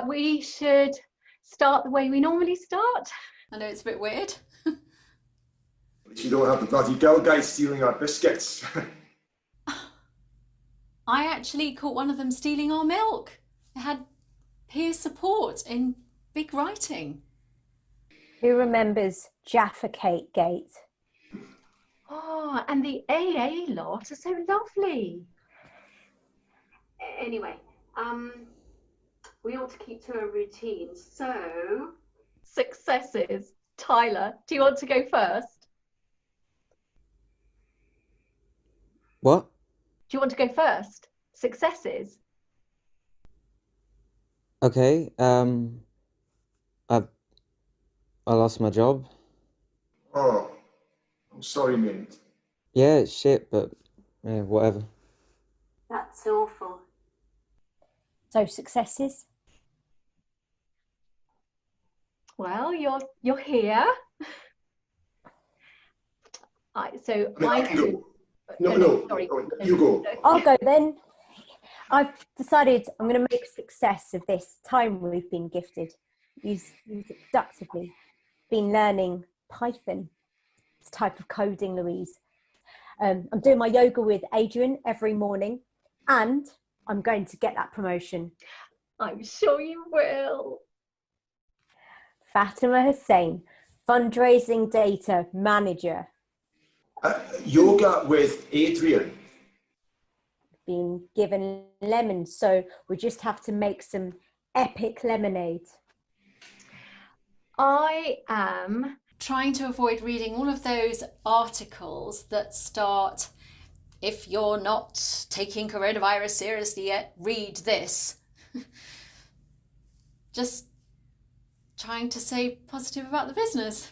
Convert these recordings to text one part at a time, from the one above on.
We should start the way we normally start. I know it's a bit weird. At least you don't have the bloody girl guys stealing our biscuits. I actually caught one of them stealing our milk. It had peer support in big writing. Who remembers Jaffa Cake Gate? Oh, and the AA lot are so lovely. Anyway, we ought to keep to a routine. So, successes. Tyler, do you want to go first? What? Do you want to go first? Successes. Okay, I lost my job. Oh, I'm sorry, mate. Yeah, it's shit, but yeah, whatever. That's awful. So successes? Well, you're here. I can go. No, sorry. You go. I'll go then. I've decided I'm going to make a success of this time we've been gifted. Use it productively. Been learning Python. It's a type of coding, Louise. I'm doing my yoga with Adrian every morning, and I'm going to get that promotion. I'm sure you will. Fatima Hussain, fundraising data manager. Yoga with Adrian. Been given lemons, so we just have to make some epic lemonade. I am trying to avoid reading all of those articles that start, if you're not taking coronavirus seriously yet, read this. Just trying to stay positive about the business.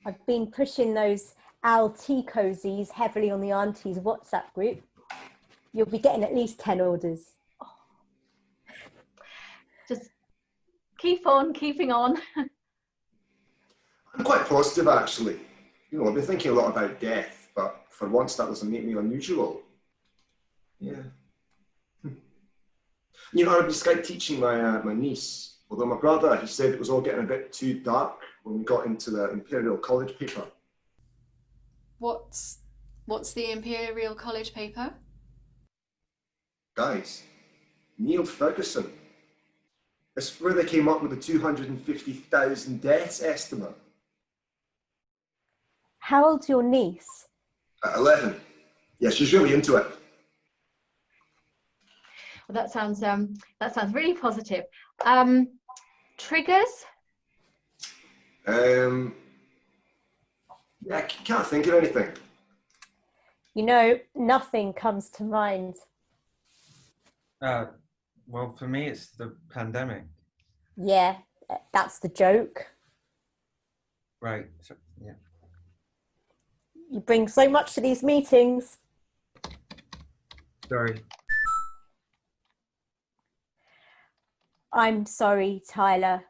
I've been pushing those Al tea cozies heavily on the aunties WhatsApp group. You'll be getting at least 10 orders. just keep on keeping on. I'm quite positive, actually. You know, I've been thinking a lot about death, but for once that doesn't make me unusual. Yeah. You know, I've been Skype teaching my niece, although my brother, he said it was all getting a bit too dark when we got into the Imperial College paper. What's the Imperial College paper? Guys, Neil Ferguson. It's where they came up with the 250,000 deaths estimate. How old's your niece? 11. Yeah, she's really into it. Well, that sounds really positive. Triggers? Yeah, I can't think of anything. You know, nothing comes to mind. Well, for me, it's the pandemic. Yeah, that's the joke. Right, so, yeah. You bring so much to these meetings. Sorry. I'm sorry, Tyler.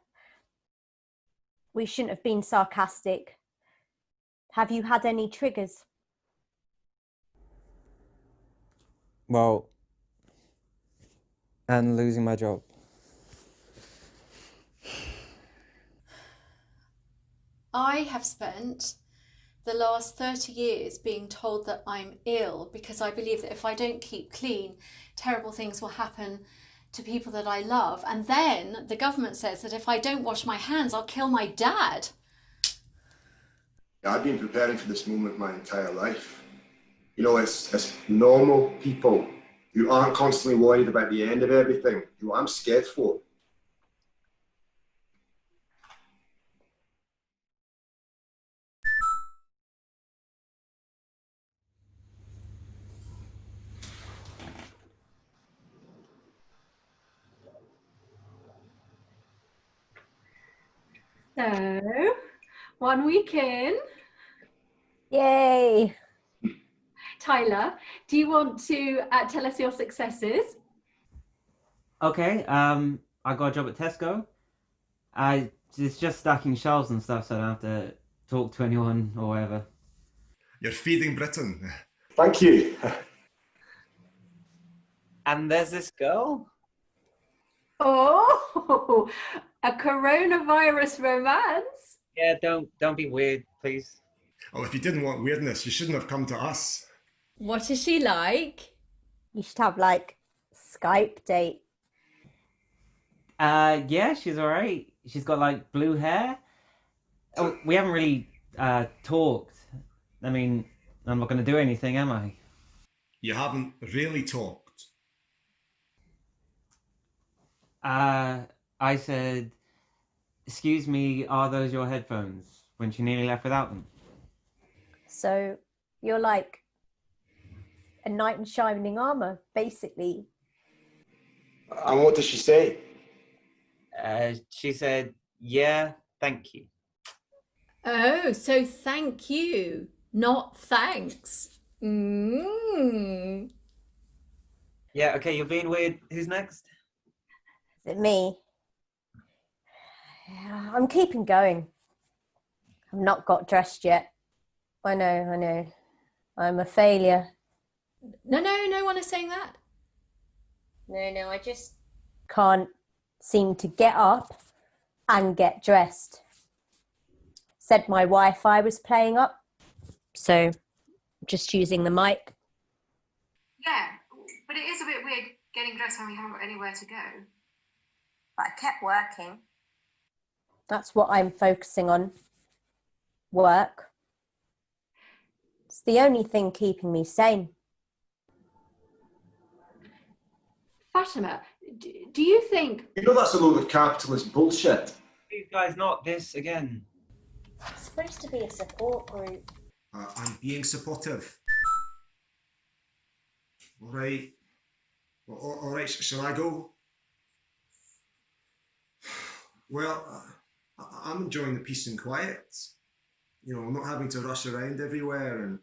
We shouldn't have been sarcastic. Have you had any triggers? Well, and losing my job. I have spent the last 30 years being told that I'm ill because I believe that if I don't keep clean, terrible things will happen to people that I love. And then the government says that if I don't wash my hands, I'll kill my dad. I've been preparing for this moment my entire life. You know, it's normal people who aren't constantly worried about the end of everything who I'm scared for. So, 1 week in. Yay! Tyler, do you want to tell us your successes? Okay, I got a job at Tesco. It's just stacking shelves and stuff, so I don't have to talk to anyone or whatever. You're feeding Britain. Thank you. And there's this girl. Oh, a coronavirus romance. Yeah, don't be weird, please. Oh, if you didn't want weirdness, you shouldn't have come to us. What is she like? You should have like Skype date. Yeah, she's all right. She's got like blue hair. Oh, we haven't really talked. I mean, I'm not going to do anything, am I? You haven't really talked. I said, "Excuse me, are those your headphones?" when she nearly left without them. So you're like a knight in shining armor, basically. And what does she say? She said, "Yeah, thank you." Oh, so thank you, not thanks. Mm. Yeah, okay, you're being weird. Who's next? Is it me? Yeah, I'm keeping going. I've not got dressed yet. I know. I'm a failure. No one is saying that. No, I just can't seem to get up and get dressed. Said my Wi-Fi was playing up, so just using the mic. Yeah, but it is a bit weird getting dressed when we haven't got anywhere to go. But I kept working. That's what I'm focusing on. Work. It's the only thing keeping me sane. Fatima, do you think... You know that's a load of capitalist bullshit. These guys, not this again. It's supposed to be a support group. I'm being supportive. All right. All right, shall I go? Well, I'm enjoying the peace and quiet. You know, I'm not having to rush around everywhere, and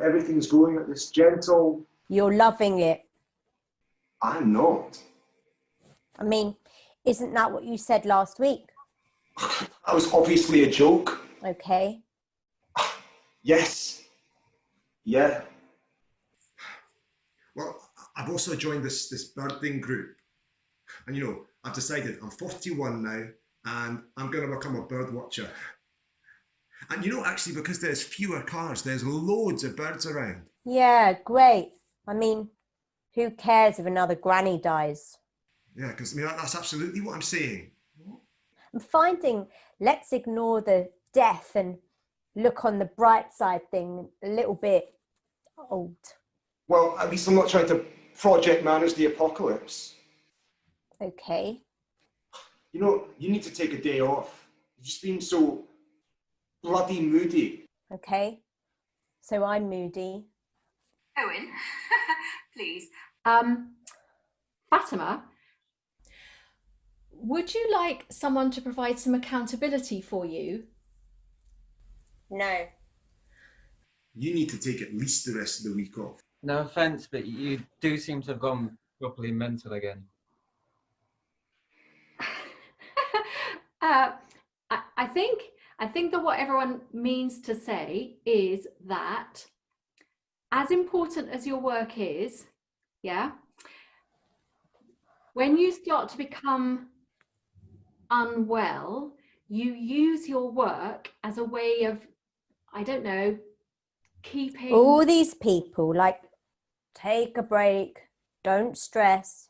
everything's going at this gentle... You're loving it. I'm not. I mean, isn't that what you said last week? That was obviously a joke. Okay. Yes. Yeah. Well, I've also joined this birding group. And you know, I've decided I'm 41 now and I'm going to become a bird watcher. And you know, actually, because there's fewer cars, there's loads of birds around. Yeah, great. I mean, who cares if another granny dies? Yeah, because I mean, that's absolutely what I'm saying. I'm finding let's ignore the death and look on the bright side thing a little bit old. Well, at least I'm not trying to project manage the apocalypse. Okay. You know, you need to take a day off. You've just been so bloody moody. Okay. So I'm moody. Owen, please. Fatima, Would you like someone to provide some accountability for you? No. You need to take at least the rest of the week off. No offense, but you do seem to have gone properly mental again. I think that what everyone means to say is that as important as your work is, yeah, when you start to become unwell, you use your work as a way of, I don't know, keeping... All these people, like, take a break, don't stress.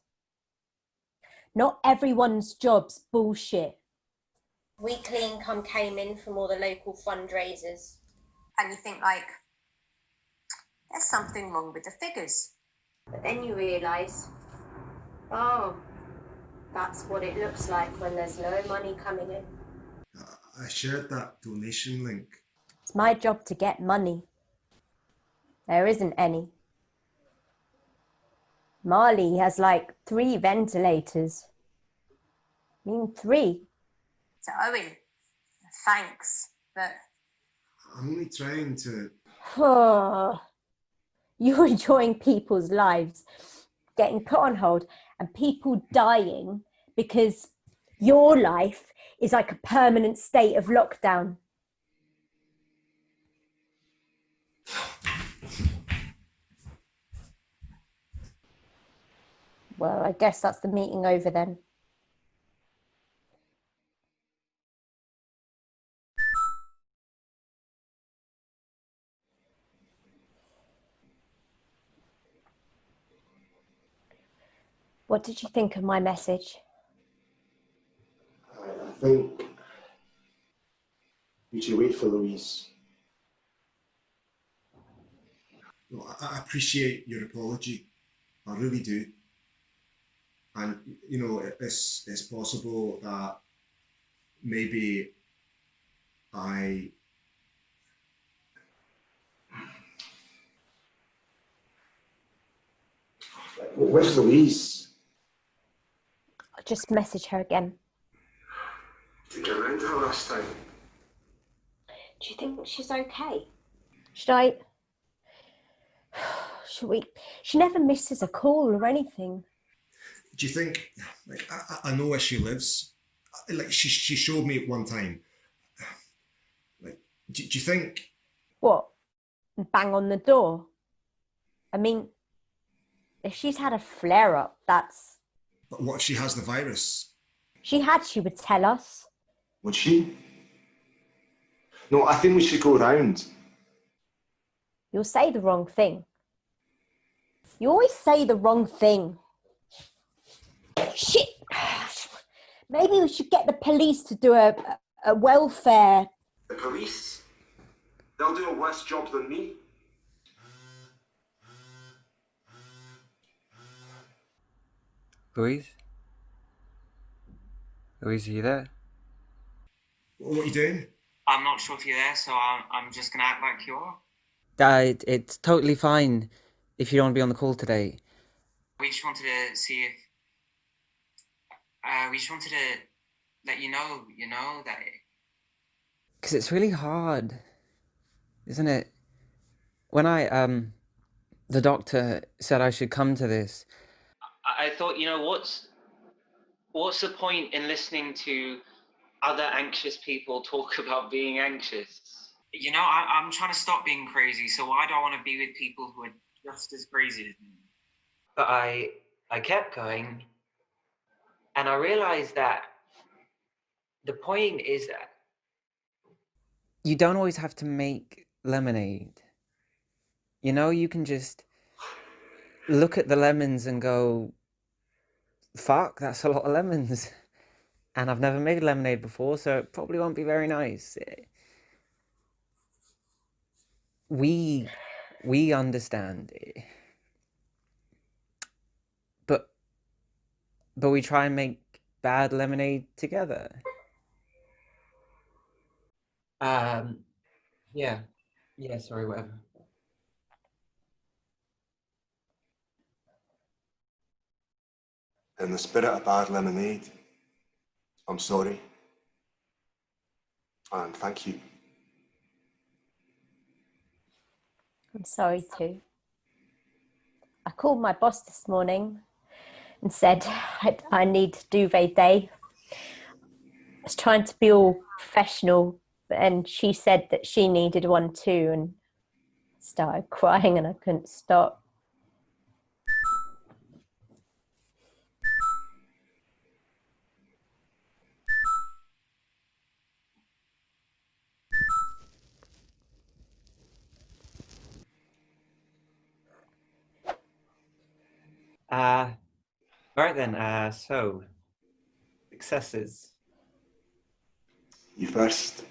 Not everyone's job's bullshit. Weekly income came in from all the local fundraisers. And you think, like, there's something wrong with the figures. But then you realise, oh, that's what it looks like when there's no money coming in. I shared that donation link. It's my job to get money. There isn't any. Morley has like 3 ventilators. I mean, 3. So, Owen, thanks, but I'm only trying to... You're enjoying people's lives getting put on hold and people dying because your life is like a permanent state of lockdown. Well, I guess that's the meeting over then. What did you think of my message? I think we should wait for Louise. No, I appreciate your apology. I really do. And, you know, it's possible that maybe Where's Louise? I'll just message her again. Did you get around to her last time? Do you think she's okay? Should we? She never misses a call or anything. Do you think, like, I know where she lives. Like, she showed me at one time. Like, do you think... What? Bang on the door? I mean, if she's had a flare-up, that's... But what if she has the virus? She would tell us. Would she? No, I think we should go round. You'll say the wrong thing. You always say the wrong thing. Shit! Maybe we should get the police to do a welfare... The police? They'll do a worse job than me. Louise? Louise, are you there? What are you doing? I'm not sure if you're there, so I'm just going to act like you are. It's totally fine if you don't want to be on the call today. We just wanted to see if... we just wanted to let you know, that... Because it's really hard, isn't it? When the doctor said I should come to this... I thought, what's the point in listening to other anxious people talk about being anxious? I'm trying to stop being crazy, so I don't want to be with people who are just as crazy as me. But I kept going, and I realized that the point is that You don't always have to make lemonade. You can just look at the lemons and go, fuck, that's a lot of lemons. And I've never made lemonade before, so it probably won't be very nice. We understand. But we try and make bad lemonade together. yeah, sorry, whatever. In the spirit of bad lemonade, I'm sorry. And thank you. I'm sorry too. I called my boss this morning and said I need duvet day. I was trying to be all professional, and she said that she needed one too, and started crying and I couldn't stop. Right then, so, successes. You first.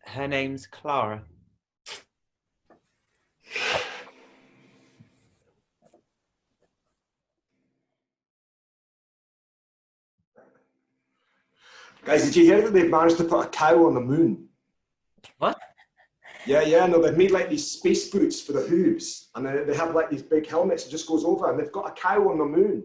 Her name's Clara. Guys, did you hear that they've managed to put a cow on the moon? What? Yeah, no, they've made like these space boots for the hooves, and they have like these big helmets that just goes over, and they've got a cow on the moon.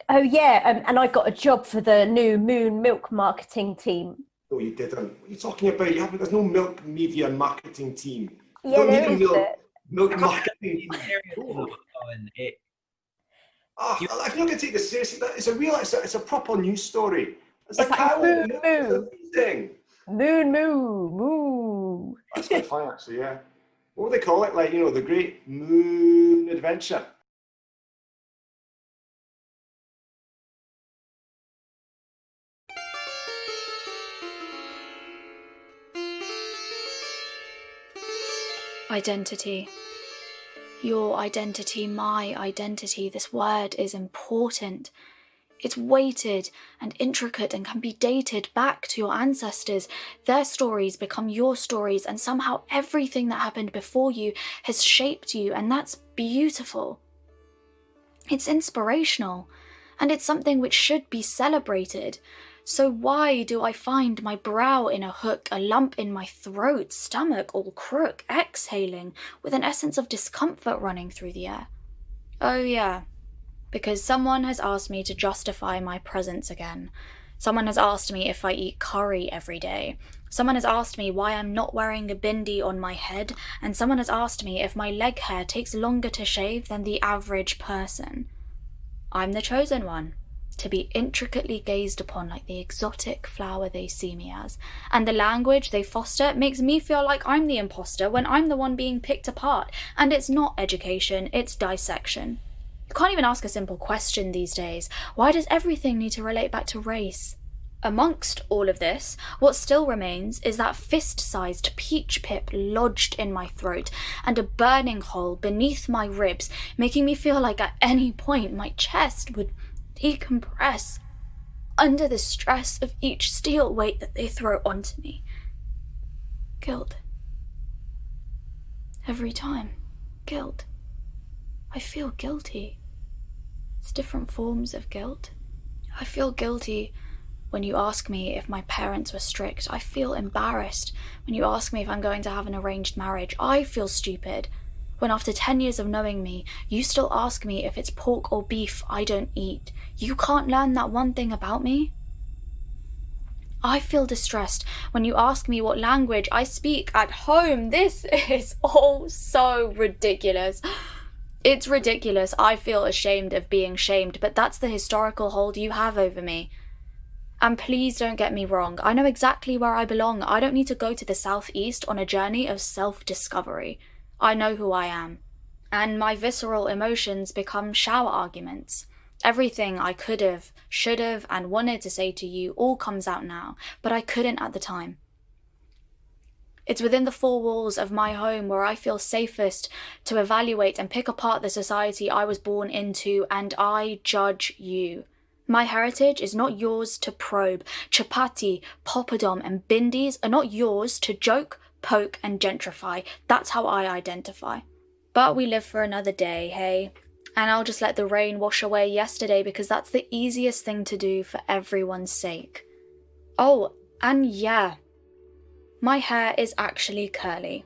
Oh yeah, and I got a job for the new moon milk marketing team. No, you didn't. What are you talking about? There's no milk media marketing team. You Yeah, don't there need a is milk marketing team. Oh. If you're going to take this seriously, it's a proper news story. It's a like cow. moo, Thing. Moo. That's quite funny, actually, yeah. What would they call it? Like, the Great Moon Adventure. Identity. Your identity, my identity. This word is important. It's weighted and intricate and can be dated back to your ancestors. Their stories become your stories, and somehow everything that happened before you has shaped you, and that's beautiful. It's inspirational, and it's something which should be celebrated. So why do I find my brow in a hook, a lump in my throat, stomach all crook, exhaling, with an essence of discomfort running through the air? Oh yeah. Because someone has asked me to justify my presence again. Someone has asked me if I eat curry every day. Someone has asked me why I'm not wearing a bindi on my head, and someone has asked me if my leg hair takes longer to shave than the average person. I'm the chosen one, to be intricately gazed upon like the exotic flower they see me as, and the language they foster makes me feel like I'm the imposter when I'm the one being picked apart, and it's not education, it's dissection. You can't even ask a simple question these days. Why does everything need to relate back to race? Amongst all of this, what still remains is that fist-sized peach pip lodged in my throat and a burning hole beneath my ribs, making me feel like at any point my chest would decompress under the stress of each steel weight that they throw onto me. Guilt. Every time. Guilt. I feel guilty. It's different forms of guilt. I feel guilty when you ask me if my parents were strict. I feel embarrassed when you ask me if I'm going to have an arranged marriage. I feel stupid when after 10 years of knowing me, you still ask me if it's pork or beef I don't eat. You can't learn that one thing about me. I feel distressed when you ask me what language I speak at home. This is all so ridiculous. It's ridiculous. I feel ashamed of being shamed, but that's the historical hold you have over me. And please don't get me wrong. I know exactly where I belong. I don't need to go to the southeast on a journey of self-discovery. I know who I am. And my visceral emotions become shower arguments. Everything I could have, should have, and wanted to say to you all comes out now, but I couldn't at the time. It's within the four walls of my home where I feel safest to evaluate and pick apart the society I was born into, and I judge you. My heritage is not yours to probe. Chapati, poppadom, and bindis are not yours to joke, poke, and gentrify. That's how I identify. But we live for another day, hey? And I'll just let the rain wash away yesterday because that's the easiest thing to do for everyone's sake. Oh, and yeah. My hair is actually curly.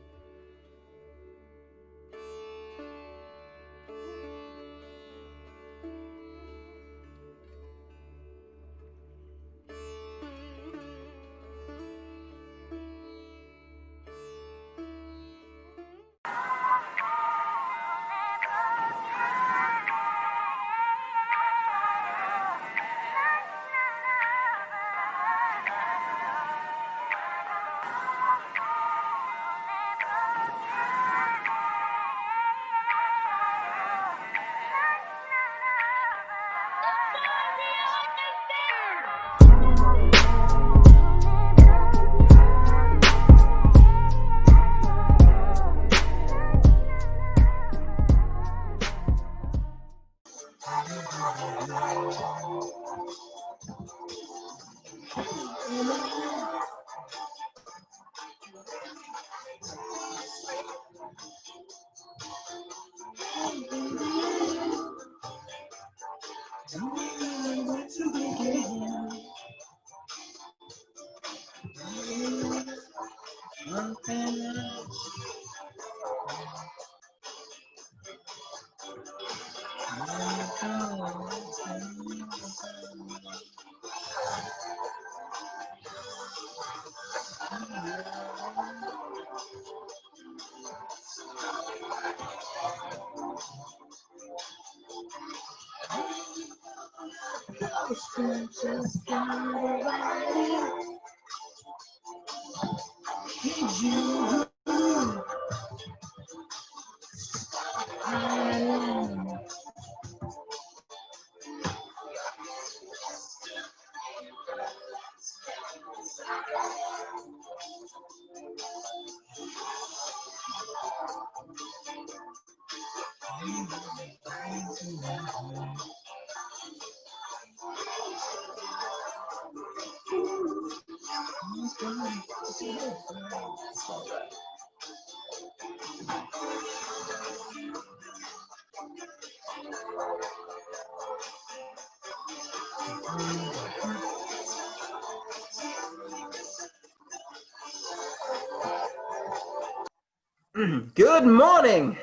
Good morning.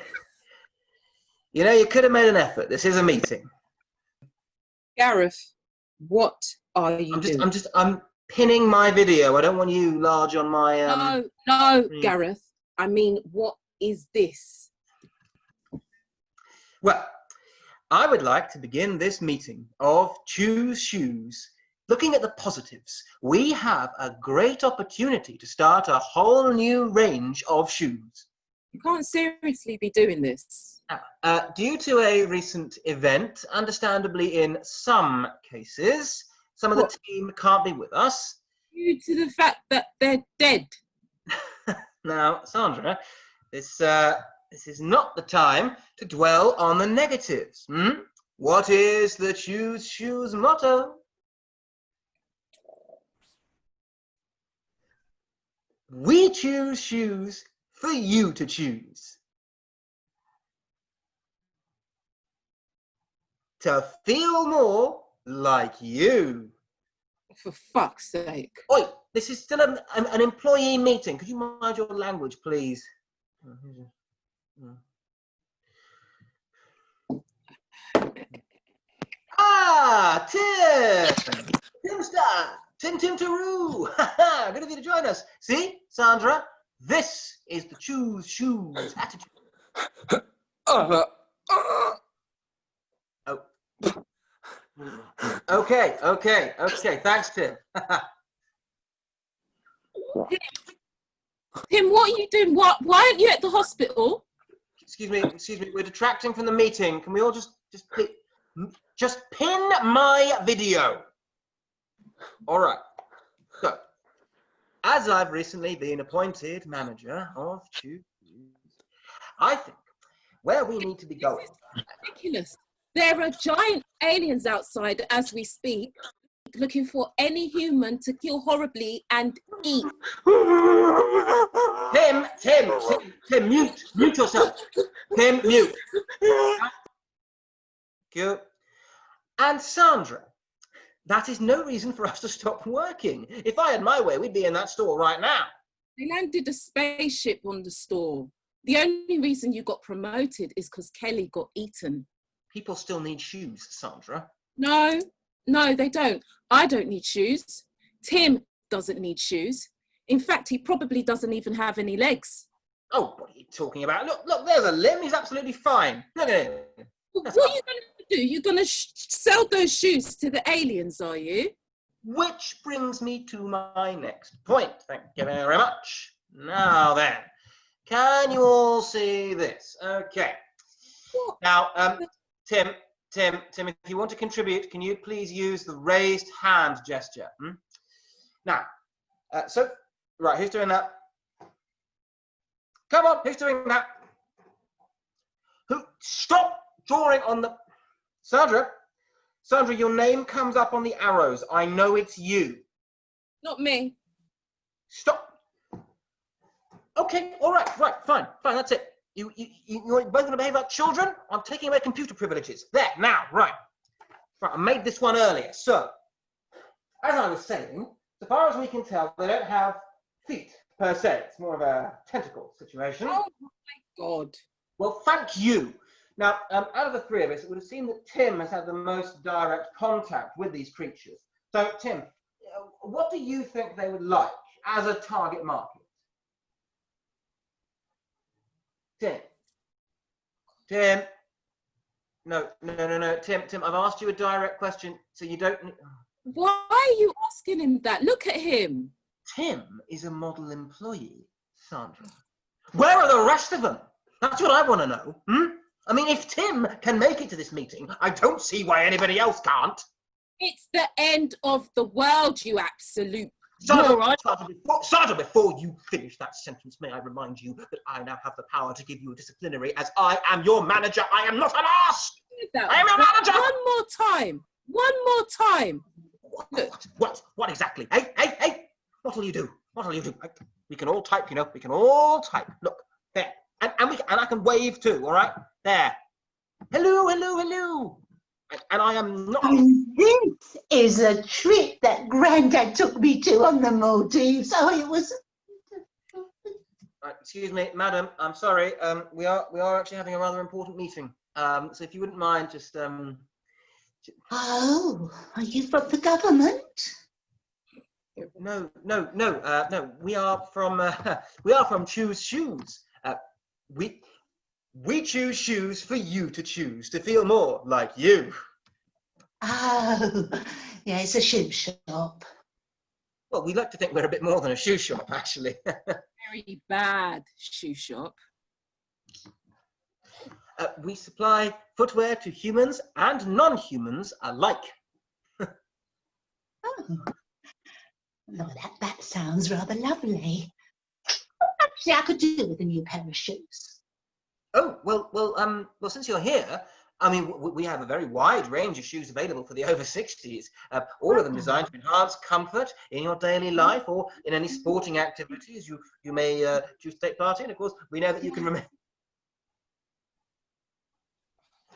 You know, you could have made an effort. This is a meeting. Gareth, what are you doing? I'm pinning my video. I don't want you large on my No, Gareth. I mean, what is this? Well, I would like to begin this meeting of Choose Shoes. Looking at the positives, we have a great opportunity to start a whole new range of shoes. You can't seriously be doing this. Due to a recent event, understandably in some cases, some of the team can't be with us. Due to the fact that they're dead. Now, Sandra, this is not the time to dwell on the negatives. What is the Choose Shoes motto? We choose shoes for you to choose. To feel more like you. For fuck's sake. Oi, this is still an employee meeting. Could you mind your language, please? Ah, Tim! Tim Star! Tim Taroo! Good of you to join us. See, Sandra, this is the Choose Shoes attitude. Oh. Okay. Thanks, Tim. Tim, what are you doing? Why aren't you at the hospital? Excuse me. We're detracting from the meeting. Can we all just pin my video? All right. So, as I've recently been appointed manager of Choose, I think where we need to be going. Ridiculous. There are giant aliens outside as we speak, looking for any human to kill horribly and eat. Tim, mute yourself. Tim, mute. Good. And Sandra, that is no reason for us to stop working. If I had my way, we'd be in that store right now. They landed a spaceship on the store. The only reason you got promoted is because Kelly got eaten. People still need shoes, Sandra. No, they don't. I don't need shoes. Tim doesn't need shoes. In fact, he probably doesn't even have any legs. Oh, what are you talking about? Look, there's a limb. He's absolutely fine. Look at him. What are you going to do? You're going to sell those shoes to the aliens, are you? Which brings me to my next point. Thank you very much. Now then, can you all see this? Okay. What? Now, Tim, if you want to contribute, can you please use the raised hand gesture? Now, right, who's doing that? Come on, who's doing that? Stop drawing on the... Sandra, your name comes up on the arrows. I know it's you. Not me. Stop. Okay, all right, fine, that's it. You're both going to behave like children? I'm taking away computer privileges. There, now, right. I made this one earlier. So, as I was saying, so far as we can tell, they don't have feet, per se. It's more of a tentacle situation. Oh, my God. Well, thank you. Now, out of the three of us, it would have seemed that Tim has had the most direct contact with these creatures. So, Tim, what do you think they would like as a target market? Tim. No, Tim, I've asked you a direct question, so you don't... Why are you asking him that? Look at him. Tim is a model employee, Sandra. Where are the rest of them? That's what I want to know. I mean, if Tim can make it to this meeting, I don't see why anybody else can't. It's the end of the world, you absolute Sandra, Sandra, before you finish that sentence, may I remind you that I now have the power to give you a disciplinary, as I am your manager. I am not an arse! I am your manager! One more time. What exactly? Hey, what'll you do? We can all type, you know, we can all type. Look, there. And I can wave too, all right? There. Hello. And I am not... And this is a trip that Grandad took me to on the Maldives. Oh, it was... Excuse me, madam, I'm sorry. We are actually having a rather important meeting. So if you wouldn't mind just... Oh, are you from the government? No. We are from Choose Shoes. We choose shoes for you to choose to feel more like you. Oh, yeah, it's a shoe shop. Well, we like to think we're a bit more than a shoe shop, actually. Very bad shoe shop. We supply footwear to humans and non-humans alike. Oh, no, that sounds rather lovely. Actually, I could do with a new pair of shoes. Oh, well, since you're here, I mean, we have a very wide range of shoes available for the over 60s. All of them designed to enhance comfort in your daily life or in any sporting activities you may choose to take part in. Of course, we know that you can remember.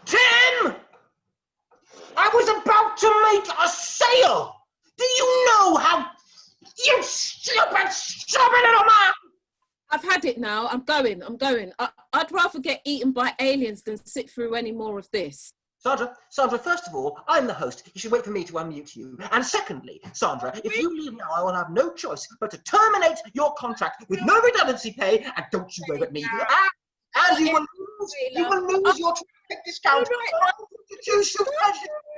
Tim! I was about to make a sale! Do you know how... You stupid little man! I've had it now. I'm going. I'd rather get eaten by aliens than sit through any more of this. Sandra, first of all, I'm the host. You should wait for me to unmute you. And secondly, Sandra, if you leave now, I will have no choice but to terminate your contract with no redundancy pay, and don't you go at me. And you will lose your traffic discount.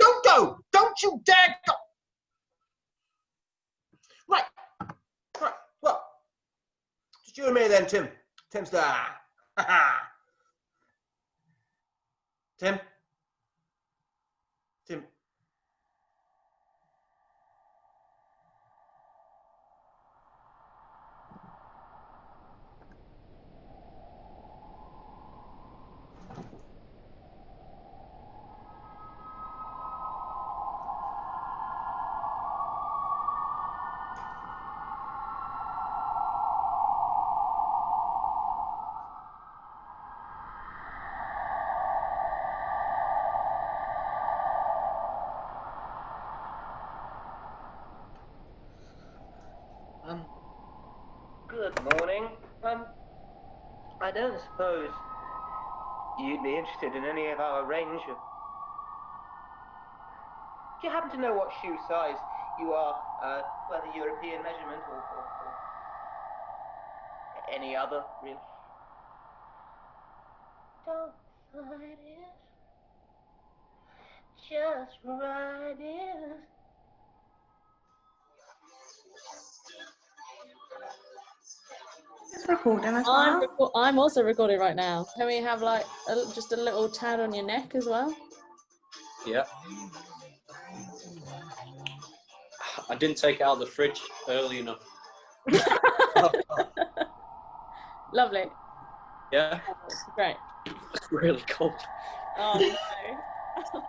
Don't go. Don't you dare go. Right. Well, just you and me then, Tim. Tim's there. Tim. Good morning. I don't suppose you'd be interested in any of our range of... Do you happen to know what shoe size you are, whether European measurement or any other, really? Don't fight it. Just ride it. It's recording as well. I'm also recording right now. Can we have like just a little tad on your neck as well? Yeah. I didn't take it out of the fridge early enough. Lovely. Yeah. Great. It's really cold. Oh no.